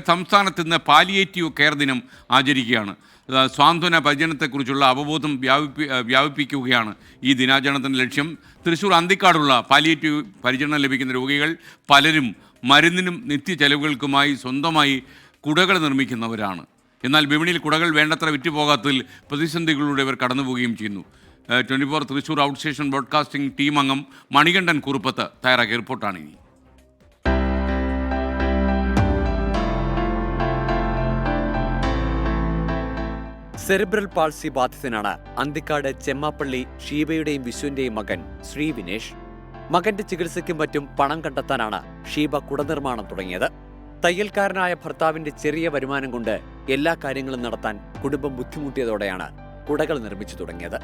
സംസ്ഥാനത്ത് ഇന്ന് palliative care ദിനം ആചരിക്കുകയാണ്. സ്വാന്തന പരിചരണത്തെക്കുറിച്ചുള്ള അവബോധം വ്യാപിപ്പിക്കുകയാണ് ഈ ദിനാചരണത്തിൻ്റെ ലക്ഷ്യം. തൃശ്ശൂർ അന്തിക്കാടുള്ള പാലിയേറ്റീവ് പരിചരണം ലഭിക്കുന്ന രോഗികൾ പലരും മരുന്നിനും നിത്യചെലവുകൾക്കുമായി സ്വന്തമായി കുടകൾ നിർമ്മിക്കുന്നവരാണ്. എന്നാൽ വിപണിയിൽ കുടകൾ വേണ്ടത്ര വിറ്റുപോകാത്തതിൽ പ്രതിസന്ധികളിലൂടെ ഇവർ കടന്നുപോവുകയും ചെയ്യുന്നു. 24 Thrissur out station broadcasting team അംഗം മണികണ്ഠൻ കുറുപ്പത്ത് തയ്യാറാക്കിയ റിപ്പോർട്ടാണ് ഇനി. സെറിബ്രൽ പാൾസി ബാധിതനാണ് അന്തിക്കാട് ചെമ്മാപ്പള്ളി ഷീബയുടെയും വിശ്വന്റെയും മകൻ ശ്രീ വിനേഷ്. മകന്റെ ചികിത്സയ്ക്കും മറ്റും പണം കണ്ടെത്താനാണ് ഷീബ കുടനിർമ്മാണം തുടങ്ങിയത്. തയ്യൽക്കാരനായ ഭർത്താവിന്റെ ചെറിയ വരുമാനം കൊണ്ട് എല്ലാ കാര്യങ്ങളും നടത്താൻ കുടുംബം ബുദ്ധിമുട്ടിയതോടെയാണ് കുടകൾ നിർമ്മിച്ചു തുടങ്ങിയത്.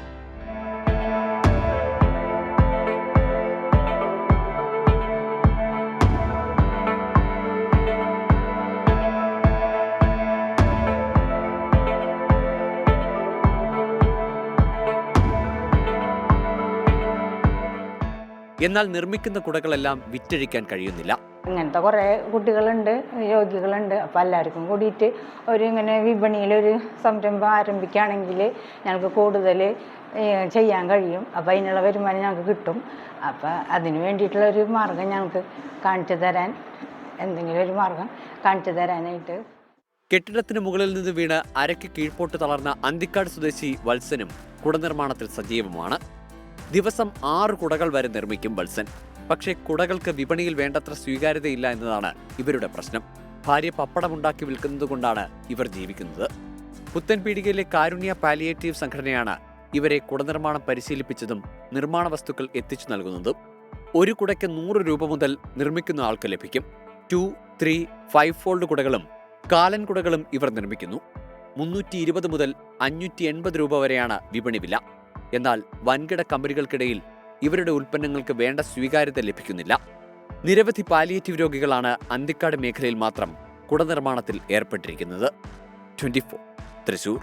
എന്നാൽ നിർമ്മിക്കുന്ന കുടകളെല്ലാം വിറ്റഴിക്കാൻ കഴിയുന്നില്ല. ഇങ്ങനത്തെ കുറേ കുട്ടികളുണ്ട്, രോഗികളുണ്ട്. അപ്പോൾ എല്ലാവർക്കും കൂടിയിട്ട് ഇങ്ങനെ വിപണിയിലൊരു സംരംഭം ആരംഭിക്കുകയാണെങ്കിൽ ഞങ്ങൾക്ക് കൂടുതൽ ചെയ്യാൻ കഴിയും. അപ്പോൾ അതിനുള്ള വരുമാനം ഞങ്ങൾക്ക് കിട്ടും. അപ്പോൾ അതിന് വേണ്ടിയിട്ടുള്ളൊരു മാർഗം ഞങ്ങൾക്ക് കാണിച്ചു തരാൻ, എന്തെങ്കിലും ഒരു മാർഗം കാണിച്ചു തരാനായിട്ട്. കെട്ടിടത്തിന് മുകളിൽ നിന്ന് വീണ് അരയ്ക്ക് കീഴ്പോട്ട് തളർന്ന അന്തിക്കാട് സ്വദേശി വത്സനും കുടനിർമ്മാണത്തിൽ സജീവമാണ്. ദിവസം 6 കുടകൾ വരെ നിർമ്മിക്കും വത്സൻ. പക്ഷേ കുടകൾക്ക് വിപണിയിൽ വേണ്ടത്ര സ്വീകാര്യതയില്ല എന്നതാണ് ഇവരുടെ പ്രശ്നം. ഭാര്യ പപ്പടമുണ്ടാക്കി വിൽക്കുന്നതുകൊണ്ടാണ് ഇവർ ജീവിക്കുന്നത്. പുത്തൻപീടികയിലെ കാരുണ്യ പാലിയേറ്റീവ് സംഘടനയാണ് ഇവരെ കുടനിർമ്മാണം പരിശീലിപ്പിച്ചതും നിർമ്മാണ വസ്തുക്കൾ എത്തിച്ചു നൽകുന്നതും. ഒരു കുടയ്ക്ക് 100 രൂപ മുതൽ നിർമ്മിക്കുന്ന ആൾക്ക് ലഭിക്കും. 2, 3, 5 ഫോൾഡ് കുടകളും കാലൻ കുടകളും ഇവർ നിർമ്മിക്കുന്നു. 320 മുതൽ 580 രൂപ വരെയാണ് വിപണി വില. എന്നാൽ വൻകിട കമ്പനികൾക്കിടയിൽ ഇവരുടെ ഉൽപ്പന്നങ്ങൾക്ക് വേണ്ട സ്വീകാര്യത ലഭിക്കുന്നില്ല. നിരവധി പാലിയേറ്റീവ് രോഗികളാണ് അന്തിക്കാട് മേഖലയിൽ മാത്രം കുടനിർമ്മാണത്തിൽ ഏർപ്പെട്ടിരിക്കുന്നത്. 24 തൃശ്ശൂർ.